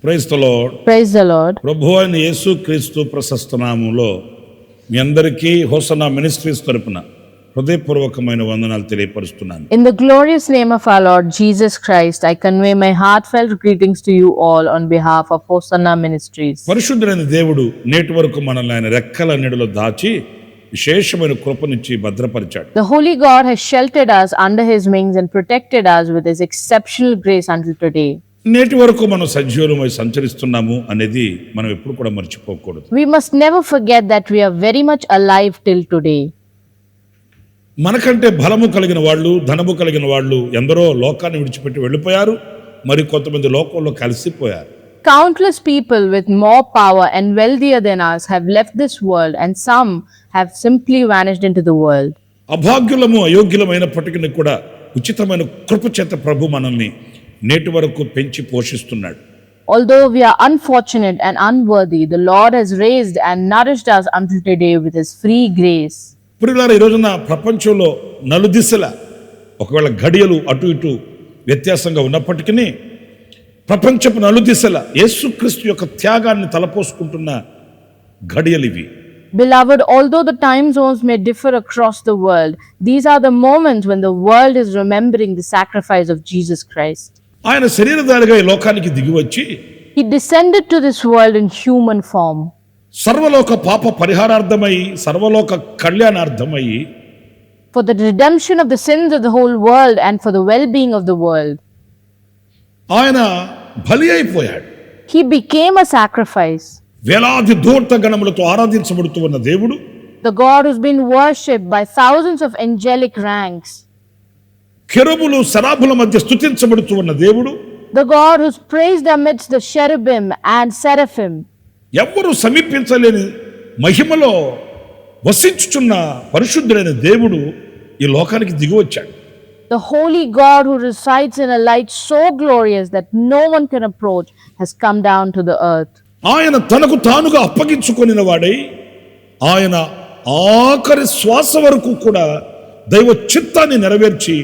Praise the Lord. Praise the Lord. ప్రభువైన యేసుక్రీస్తు ప్రశస్త నామములో మీ అందరికీ హోసన్నా మినిస్ట్రీస్ తరపున హృదయపూర్వకమైన వందనాలు తెలియపరుస్తున్నాను. In the glorious name of our Lord Jesus Christ, I convey my heartfelt greetings to you all on behalf of Hosanna Ministries. పరిశుద్ధుడైన దేవుడు నేటి వరకు మనల్ని ఆయన రెక్కల నీడలో దాచి విశేషమైన కృపనిచ్చి భద్రపరిచాడు. The Holy God has sheltered us under His wings and protected us with His exceptional grace until today. నేటి వరకు మనం సజీవులమై సంచరిస్తున్నాము అనేది మనం ఎప్పుడు కూడా మర్చిపోకూడదు. We must never forget that we are very much alive till today. మనకంటే బలము కలిగిన వాళ్ళు, ధనము కలిగిన వాళ్ళు ఎందరో లోకాన్ని విడిచిపెట్టి వెళ్ళిపోయారు. మరి కొంతమంది లోకంలో కలిసిపోయారు. Countless people with more power and wealthier than us have left this world, and some have simply vanished into the world. అభాగ్యులము అయోగ్యులమైనప్పటికీ కూడా ఉచితమైన కృప చేత ప్రభు మనల్ని నేటి వరకు పెంచి పోషిస్తున్నాడు. Although we are unfortunate and unworthy, the Lord has raised and nourished us until today with His free grace. ప్రియులారా, ఈ రోజున ప్రపంచంలో నలుదిశల ఒకవేళ గడియలు అటు ఇటు వ్యత్యాసంగా ఉన్నప్పటికీ ప్రపంచపు నలుదిశల యేసుక్రీస్తు యొక్క త్యాగాన్ని తలపోసుకుంటున్న గడియలు ఇవి. Beloved, although the time zones may differ across the world, these are the moments when the world is remembering the sacrifice of Jesus Christ. ఆయన శరీరధారిగా ఈ లోకానికి దిగివచ్చి He descended to this world in human form. సర్వలోక పాప పరిహారార్థమై, సర్వలోక కళ్యాణార్థమై, For the redemption of the sins of the whole world and for the well-being of the world. ఆయన బలి అయిపోయాడు. He became a sacrifice. వేలాది దూత గణములతో ఆరాధించబడుతూ ఉన్న దేవుడు, The God who's been worshipped by thousands of angelic ranks. కెరూబులు సరాబుల మధ్య స్తుతించబడుతూ ఉన్న దేవుడు, The God who's praised amidst the cherubim and seraphim. ఎవ్వరూ సమీపించలేని మహిమలో వసించుచున్న పరిశుద్ధుడైన దేవుడు ఈ లోకానికి దిగి వచ్చాడు. The holy God who resides in a light so glorious that no one can approach has come down to the earth. ఆయన తనకు తానుగా అప్పగించుకొనిన వాడై ఆయన ఆఖరి శ్వాస వరకు కూడా దైవ చిత్తాన్ని నెరవేర్చి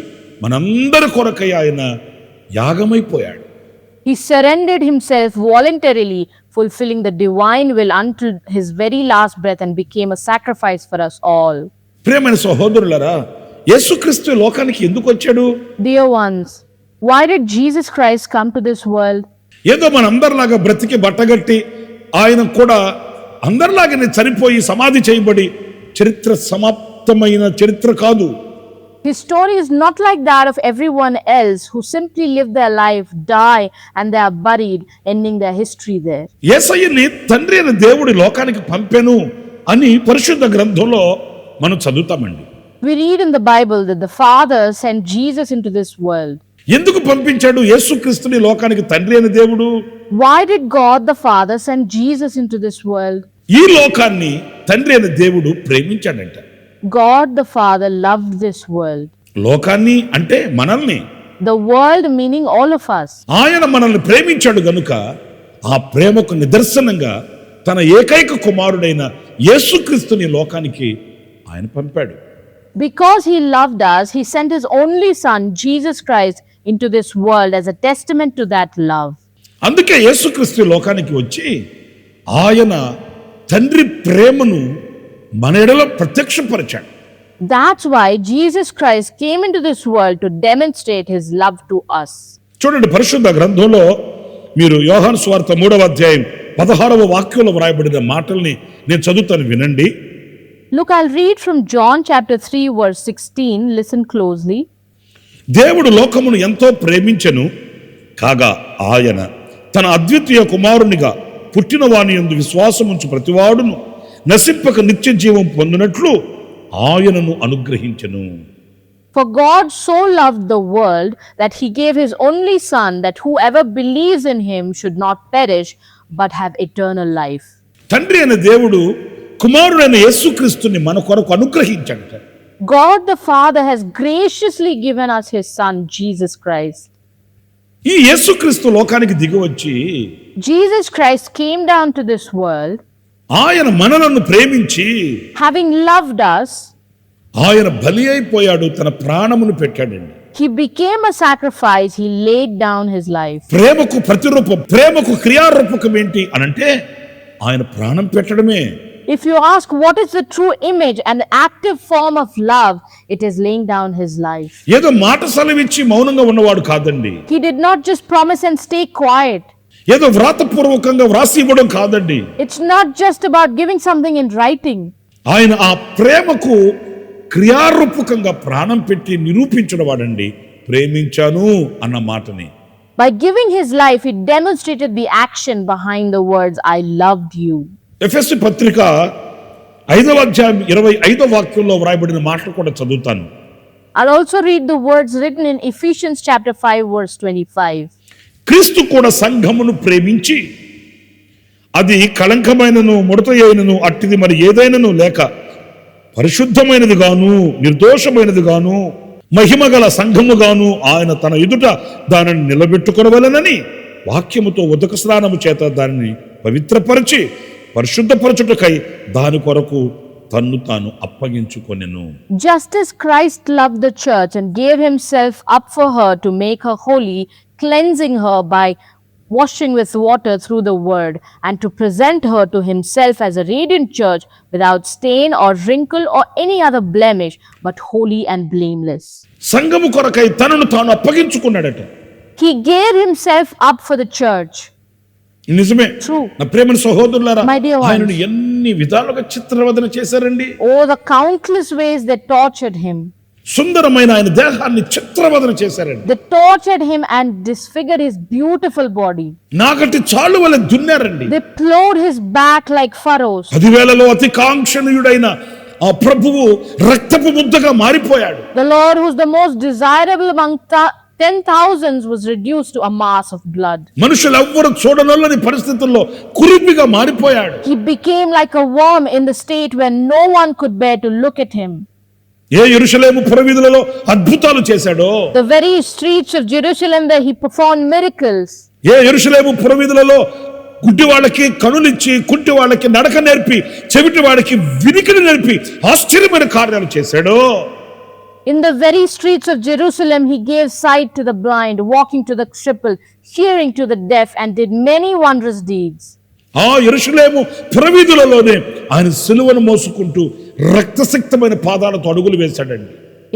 మనందరి కొరకై ఆయన యాగమైపోయాడు. He surrendered himself voluntarily, fulfilling the divine will until his very last breath, and became a sacrifice for us all. ప్రియమైన సహోదరులారా, యేసుక్రీస్తు లోకానికి ఎందుకు వచ్చాడు? Dear ones, why did Jesus Christ come to this world? ఏదో మనందరిలాగా బ్రతికి బట్టగట్టి ఆయన కూడా అందరిలాగానే చనిపోయి సమాధి చేయబడి చరిత్ర సమాప్తమైన చరిత్ర కాదు. His story is not like that of everyone else who simply live their life, die, and they are buried, ending their history there. యేసయ్యని తండ్రి అయిన దేవుడి లోకానికి పంపెను అని పరిశుద్ధ గ్రంథంలో మనం చదువుతామండి. We read in the Bible that the Father sent Jesus into this world. ఎందుకు పంపించాడు యేసుక్రీస్తుని లోకానికి తండ్రి అయిన దేవుడు? Why did God the Father send Jesus into this world? ఈ లోకాన్ని తండ్రి అయిన దేవుడు ప్రేమించాడంట. God the Father loved this world. లోకాన్ని అంటే మనల్ని, The world meaning all of us. ఆయన మనల్ని ప్రేమించాడు గనుక ఆ ప్రేమకు నిదర్శనంగా తన ఏకైక కుమారుడైన యేసుక్రీస్తుని లోకానికి ఆయన పంపాడు. Because He loved us, He sent His only Son, Jesus Christ, into this world as a testament to that love. అందుకే యేసుక్రీస్తు లోకానికి వచ్చి ఆయన తండ్రి ప్రేమను మన ఎడల ప్రత్యక్షపరిచాడు. That's why Jesus Christ came into this world to demonstrate His love to us. చూడండి, పరిశుద్ధ గ్రంథంలో మీరు యోహాను సువార్త 3వ అధ్యాయం 16వ వాక్యంలో వ్రాయబడిన మాటల్ని నేను చదువుతాను, వినండి. Look, I'll read from John chapter 3 verse 16. Listen closely. దేవుడు లోకమును ఎంతో ప్రేమించెను కాగా ఆయన తన అద్వితీయ కుమారునిగా పుట్టిన వాని యందు విశ్వాసముంచు ప్రతివాడును నశింపక నిత్య జీవం పొందినట్లు ఆయనను అనుగ్రహించెను. For God so loved the world that He gave His only Son, that whoever believes in Him should not perish but have eternal life. తండ్రి అయిన దేవుడు కుమారుడైన యేసుక్రీస్తుని మన కొరకు అనుగ్రహించాడట. God the Father has graciously given us His Son, Jesus Christ. ఈ యేసుక్రీస్తు లోకానికి దిగివచ్చి Jesus Christ came down to this world. ఆయన మనలను ప్రేమించి Having loved us, ఆయన బలి అయిపోయాడు, తన ప్రాణమును పెట్టాడండి. He became a sacrifice. He laid down his life. ప్రేమకు ప్రతిరూపం, ప్రేమకు క్రియారూపకం ఏంటి అనంటే ఆయన ప్రాణం పెట్టడమే. If you ask what is the true image and active form of love, it is laying down his life. ఏదో మాట సెలవిచ్చి మౌనంగా ఉన్నవాడు కాదండి. He did not just promise and stay quiet. ఏదో వ్రాతపూర్వకంగా వ్రాసి ఇవ్వడం కాదండి. It's not just about giving something in writing. ఆయన ఆ ప్రేమకు క్రియారూపకంగా ప్రాణం పెట్టి నిరూపించిన వాడండి ప్రేమించాను అన్న మాటని. By giving his life, he demonstrated the action behind the words, I loved you. ఎఫెసీ పత్రిక 5వ అధ్యాయం 25వ వాక్యంలో వ్రాయబడిన మాటలు కూడా చదువుతాను. I'll also read the words written in Ephesians chapter 5 verse 25. క్రీస్తు కూడా సంఘమును ప్రేమించి అది కళంకమైనను ముడతయైనను అట్టిది మరి ఏదైనను లేక పరిశుద్ధమైనది గాను నిర్దోషమైనది గాను మహిమగల సంఘము గాను ఆయన తన ఎదుట దానిని నిలబెట్టుకొనవలెనని వాక్యముతో ఉదక స్నానము చేత దానిని పవిత్రపరిచి పరిశుద్ధపరచుటకై దాని కొరకు తన్ను తాను అప్పగించుకొనెను. Just as Christ loved the church and gave himself up for her to make her holy, cleansing her by washing with water through the word, and to present her to himself as a radiant church without stain or wrinkle or any other blemish, but holy and blameless. సంఘము కొరకై తనను తాను అప్పగించుకున్నాడట. He gave himself up for the church. నిజమే. True. నా ప్రేమ సహోదరులారా, My dear ones. ఆయనను ఎన్ని విధాలుగా చిత్రవదన చేశారండి. Oh, the countless ways they tortured him. సుందరమైన ఆయన దేహాన్ని చిత్రవదన చేశారండి. They tortured him and disfigured his beautiful body. నాగటి చాలు వలె దున్నారండి. They plowed his back like furrows. 10,000లో అతి కాంక్షణీయుడైన ఆ ప్రభువు రక్తపు ముద్దగా మారిపోయాడు. The Lord, who's the most desirable among 10,000s, was reduced to a mass of blood. మనుషులు ఎవ్వరు చూడనొల్లని పరిస్థితుల్లో కురిపిగా మారిపోయాడు. He became like a worm in the state where no one could bear to look at him. ఏ యెరూషలేము పురవీధులలో అద్భుతాలు చేశాడో, The very streets of Jerusalem where he performed miracles. ఏ యెరూషలేము పురవీధులలో గుడ్డి వాళ్ళకి కనులిచ్చి, కుంటి వాళ్ళకి నడక నేర్పి, చెవిటి వాడికి వినికిడి నేర్పి ఆశ్చర్యమైన కార్యాలు చేశాడో, In the very streets of Jerusalem, he gave sight to the blind, walking to the crippled, hearing to the deaf, and did many wondrous deeds. ఆ యెరూషలేము పురవీధులలోనే ఆయన సిలువను మోసుకుంటూ రక్తసిక్తమైన పాదాలతో అడుగులు వేశాడండి.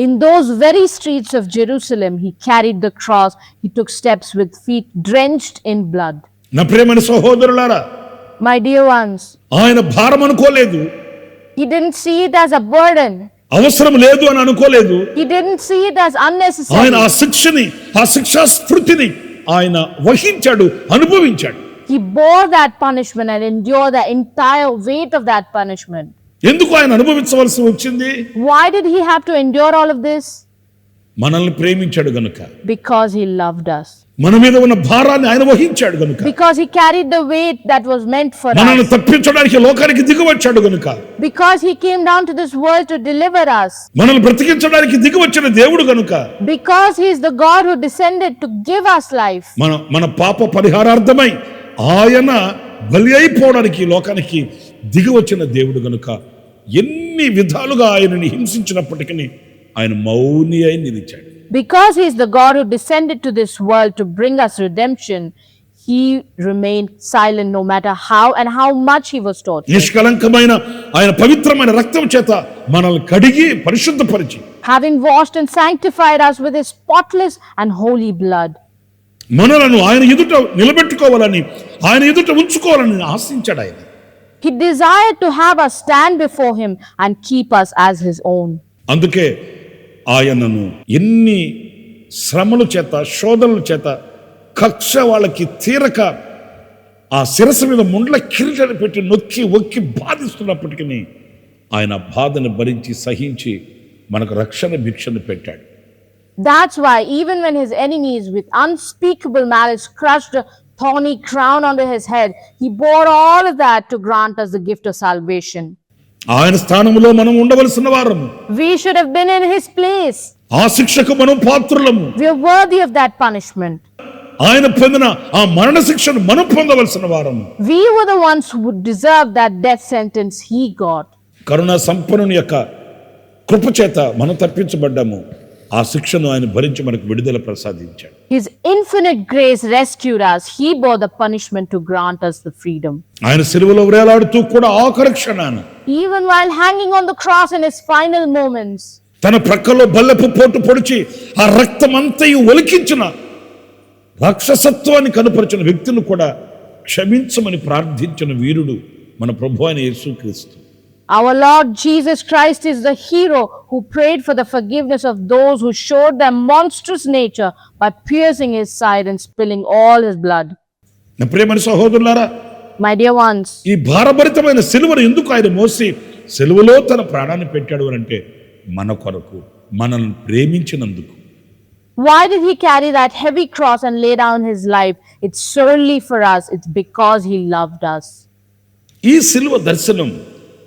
In those very streets of Jerusalem, he carried the cross. He took steps with feet drenched in blood. నా ప్రియమైన సహోదరులారా, My dear ones, ఆయన భారం అనుకోలేదు, he didn't see it as a burden. అవసరం లేదు అని అనుకోలేదు. He didn't see it as ఆయన unnecessary. ఆ శిక్షని, ఆ శిక్షా స్ఫృతిని ఆయన వహించాడు, అనుభవించాడు. He bore that punishment and endured the entire weight of that punishment. ఎందుకు ఆయన అనుభవించవలసి వచ్చింది? Why did he have to endure all of this? మనల్ని ప్రేమించాడు గనుక. Because he loved us. మన మీద ఉన్న భారాన్ని ఆయన వహించాడు గనుక. Because he carried the weight that was meant for మనల్ని us. తప్పించడానికి లోకానికి దిగివచ్చాడు గనుక. Because he came down to this world to deliver us. మనల్ని బ్రతికించడానికి దిగివచ్చిన దేవుడు గనుక. Because he is the God who descended to give us life. మన పాప పరిహారార్థమై ఆయన బలి అయిపోవడానికి లోకానికి దిగివచ్చిన దేవుడు గనుక ఎన్ని విధాలుగా ఆయనని హింసించినప్పటికీ ఆయన మౌని అయి నిలిచాడు. Because he is the God who descended to this world to bring us redemption, he remained silent no matter how and how much he was tortured. నిష్కలంకమైన ఆయన పవిత్రమైన రక్తం చేత మనల్ని కడిగి పరిశుద్ధపరిచి, Having washed and sanctified us with his spotless and holy blood. మనలను ఆయన ఎదుట నిలబెట్టుకోవాలని, ఆయన ఎదుట ఉంచుకోవాలని ఆశించాడు ఆయన. He desired to have us stand before him and keep us as his own. అందుకే ఆయనను ఎన్ని శ్రమల చేత, శోధనల చేత, కక్ష వాళ్ళకి తీరక ఆ శిరస్సు మీద ముండ్ల కిరీటాలు పెట్టి నొక్కి ఒక్కి బాధిస్తున్నప్పటికీ ఆయన బాధను భరించి సహించి మనకు రక్షణ భిక్షను పెట్టాడు. That's why even when his enemies with unspeakable malice crushed a thorny crown onto his head, he bore all of that to grant us the gift of salvation. ఆయన స్థానంలో మనం ఉండవలసిన వారము. We should have been in his place. ఆ శిక్షకు మనం పాత్రులము. We are worthy of that punishment. ఆయన పొందిన ఆ మరణ శిక్షను మనం పొందవలసిన వారము. We were the ones who would deserve that death sentence he got. కరుణా సంపన్నుని యొక్క కృప చేత మనం తప్పించబడ్డాము. ఆ శిక్షను ఆయన భరించి మనకు విడుదల ప్రసాదించాడు. His infinite grace rescued us. He bore the punishment to grant us the freedom. ఆయన సిలువలో వేలాడుతూ కూడా ఆఖరి క్షణాన Even while hanging on the cross in his final moments, తన ప్రక్కలో బల్లెపు పోటు పొడిచి ఆ రక్తమంతయు ఒలికించిన రాక్షసత్వాన్ని కనుపరిచిన వ్యక్తులు కూడా క్షమించమని ప్రార్థించిన వీరుడు మన ప్రభు అయిన యేసుక్రీస్తు. our Lord Jesus Christ is the hero who prayed for the forgiveness of those who showed their monstrous nature by piercing his side and spilling all his blood. నా ప్రియమైన సహోదరులారా, My dear ones, ఈ భారభరితమైన సిలువను ఎందుకు ఆయన మోసి సిలువలో తన ప్రాణాన్ని పెట్టాడు అని అంటే మన కొరకు, మనల్ని ప్రేమించినందుకు. why did he carry that heavy cross and lay down his life? It's solely for us. It's because he loved us. ఈ సిలువ దర్శనం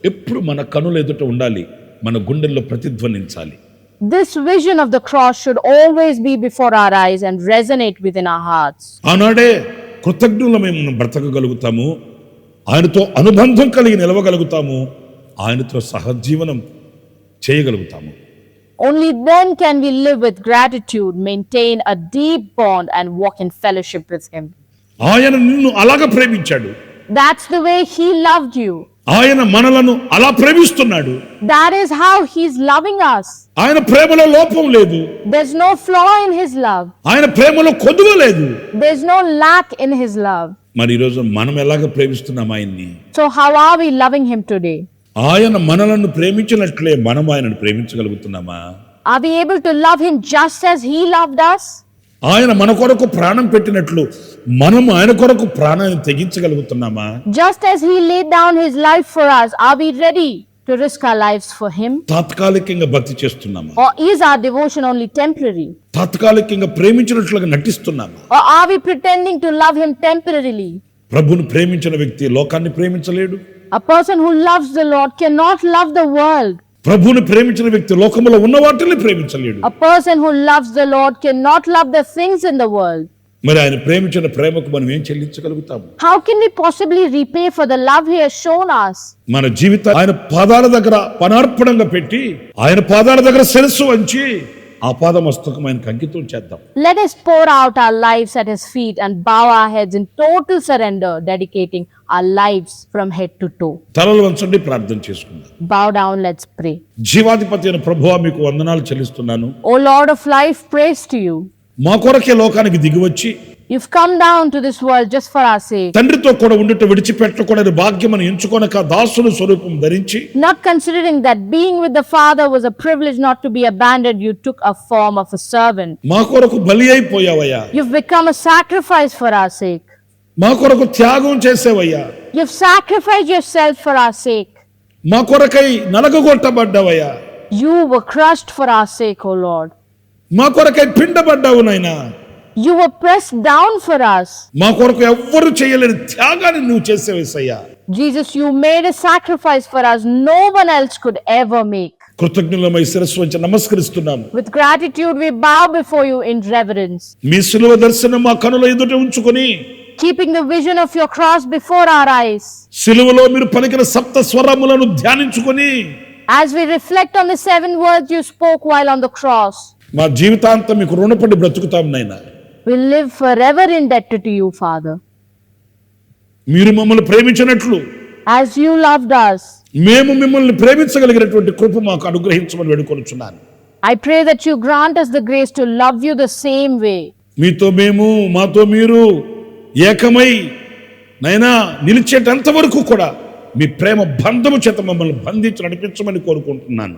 ఎప్పుడు మన కనుల ఎదుట ఉండాలి, మన గుండెల్లో ప్రతిధ్వనించాలి. This vision of the cross should always be before our eyes and resonate within our hearts. ఆనాడే కృతజ్ఞులమై మనం బ్రతకగలుగుతాము, ఆయనతో అనుబంధం కలిగి నిలవగలుగుతాము, ఆయనతో సహజీవనం చేయగలుగుతాము. Only then can we live with gratitude, maintain a deep bond, and walk in fellowship with him. ఆయన నిన్ను అలాగ ప్రేమించాడు, That's the way he loved you. ఆయన మనలను అలా ప్రేమిస్తున్నాడు. That is how he's loving us. ఆయన ప్రేమలో లోపం లేదు, There's no flaw in his love. ఆయన ప్రేమలో కొదువ లేదు. There's no lack in his love. మరి ఈరోజు మనం ఎలాగ ప్రేమిస్తున్నాం ఆయన్ని? So how are we loving him today? ఆయన మనలను ప్రేమించినట్లే మనం ఆయనను ప్రేమించగలుగుతున్నామా? Are we able to love him just as he loved us? ఆయన మన కొరకు ప్రాణం పెట్టినట్లు మనం ఆయన కొరకు ప్రాణాన్ని తెగించగలుగుతున్నామా? Just as he laid down his life for us, are we ready to risk our lives for him? తాత్కాలికంగా భక్తి చేస్తున్నామా? Or is our devotion only temporary? తాత్కాలికంగా ప్రేమించినట్లుగా నటిస్తున్నామా? Or are we pretending to love him temporarily? ప్రభువును ప్రేమించిన వ్యక్తి లోకాన్ని ప్రేమించలేడు. A person who loves the Lord cannot love the world. ప్రభువును ప్రేమించిన వ్యక్తి లోకములో ఉన్న వాటిని ప్రేమించలేడు. A person who loves the Lord cannot love the things in the world. మరి ఆయన ప్రేమించిన ప్రేమకు మనం ఏం చెల్లించగలుగుతాము? How can we possibly repay for the love he has shown us? మన జీవితం ఆయన పాదాల దగ్గర పనార్పణంగా పెట్టి ఆయన పాదాల దగ్గర శిరస్సు వంచి ఆ పాదమస్తకం ఆయనకు అంకితం చేద్దాం. Let us pour out our lives at his feet and bow our heads in total surrender, dedicating our lives from head to toe. తలలు వంచండి, ప్రార్థన చేసుకుందాం. Bow down, let's pray. జీవాధిపతి అయిన ప్రభువా, మీకు వందనాలు చెల్లిస్తున్నాను. O Lord of life, praise to you. మా కొరకే లోకానికి దిగివచ్చి You've come down to this world just for our sake. తండ్రితో కూడా ఉండుట విడిచిపెట్టకూడని భాగ్యమని ఎంచుకొనక దాసుని స్వరూపం ధరించి Not considering that being with the Father was a privilege not to be abandoned, you took a form of a servant. మా కొరకు బలి అయిపోయావయ్యా. You've become a sacrifice for our sake. మా కొరకు త్యాగం చేసేవయ్యా. You've sacrificed yourself for our sake. మా కొరకై నలగగొట్టబడ్డావయ్యా. You were crushed for our sake, O Lord. మా కొరకై పిండబడ్డావు నాయనా. You were pressed down for us. మా కొరకు ఎవ్వరు చేయలేని త్యాగాన్ని నువ్వు చేసేవేసయ్యా. Jesus, you made a sacrifice for us no one else could ever make. కృతజ్ఞులమై శిరస్సు వంచి నమస్కరిస్తున్నాము. With gratitude we bow before you in reverence. మీ సిలువ దర్శనం మా కనుల ఎదుట ఉంచుకొని Keeping the vision of your cross before our eyes. సిలువలో మీరు పలికిన సప్త స్వరములను ధ్యానించుకొని As we reflect on the 7 words you spoke while on the cross, మా జీవితాంతం మీకు రుణపడి బ్రతుకుతాం నాయనా. we live forever indebted to you, Father. మీరు మమ్మల్ని ప్రేమించినట్లు As you loved us, మేము మిమ్మల్ని ప్రేమించగలిగినటువంటి కృప మాకు అనుగ్రహించమని వేడుకొనుచున్నాను. I pray that you grant us the grace to love you the same way. మీతో మేము, మాతో మీరు ఏకమై నైనా నిలిచేటంత వరకు కూడా మీ ప్రేమ బంధము చేత మమ్మల్ని బంధించి నడిపించమని కోరుకుంటున్నాను.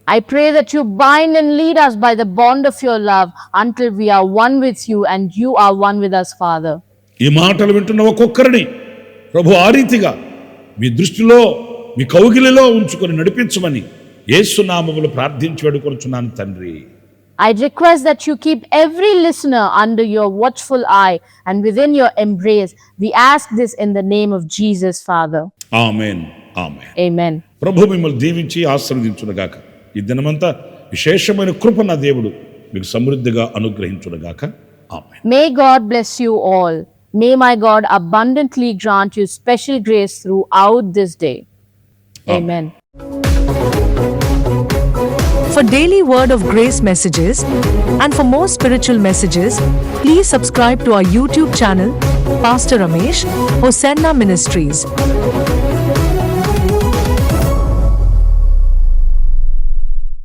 I pray that you bind and lead us by the bond of your love until we are one with you and you are one with us, Father. ఈ మాటలు వింటున్న ఒక్కొక్కరిని ప్రభు ఆ రీతిగా మీ దృష్టిలో మీ కౌగిలిలో ఉంచుకొని నడిపించమని యేసు నామములో ప్రార్థించి వేడుకొనుచున్నాను తండ్రి. I request that you keep every listener under your watchful eye and within your embrace. We ask this in the name of Jesus, Father. Amen, amen. Amen. ప్రభు మిమ్మల్ని దీవించి ఆశీర్వదించునుగాక. ఈ దినమంతా విశేషమైన కృప నా దేవుడు మీకు సమృద్ధిగా అనుగ్రహించునుగాక. ఆమేన్. May God bless you all. May my God abundantly grant you special grace throughout this day. Amen. For daily Word of Grace messages and for more spiritual messages, please subscribe to our YouTube channel, Pastor Ramesh, Hosanna Ministries.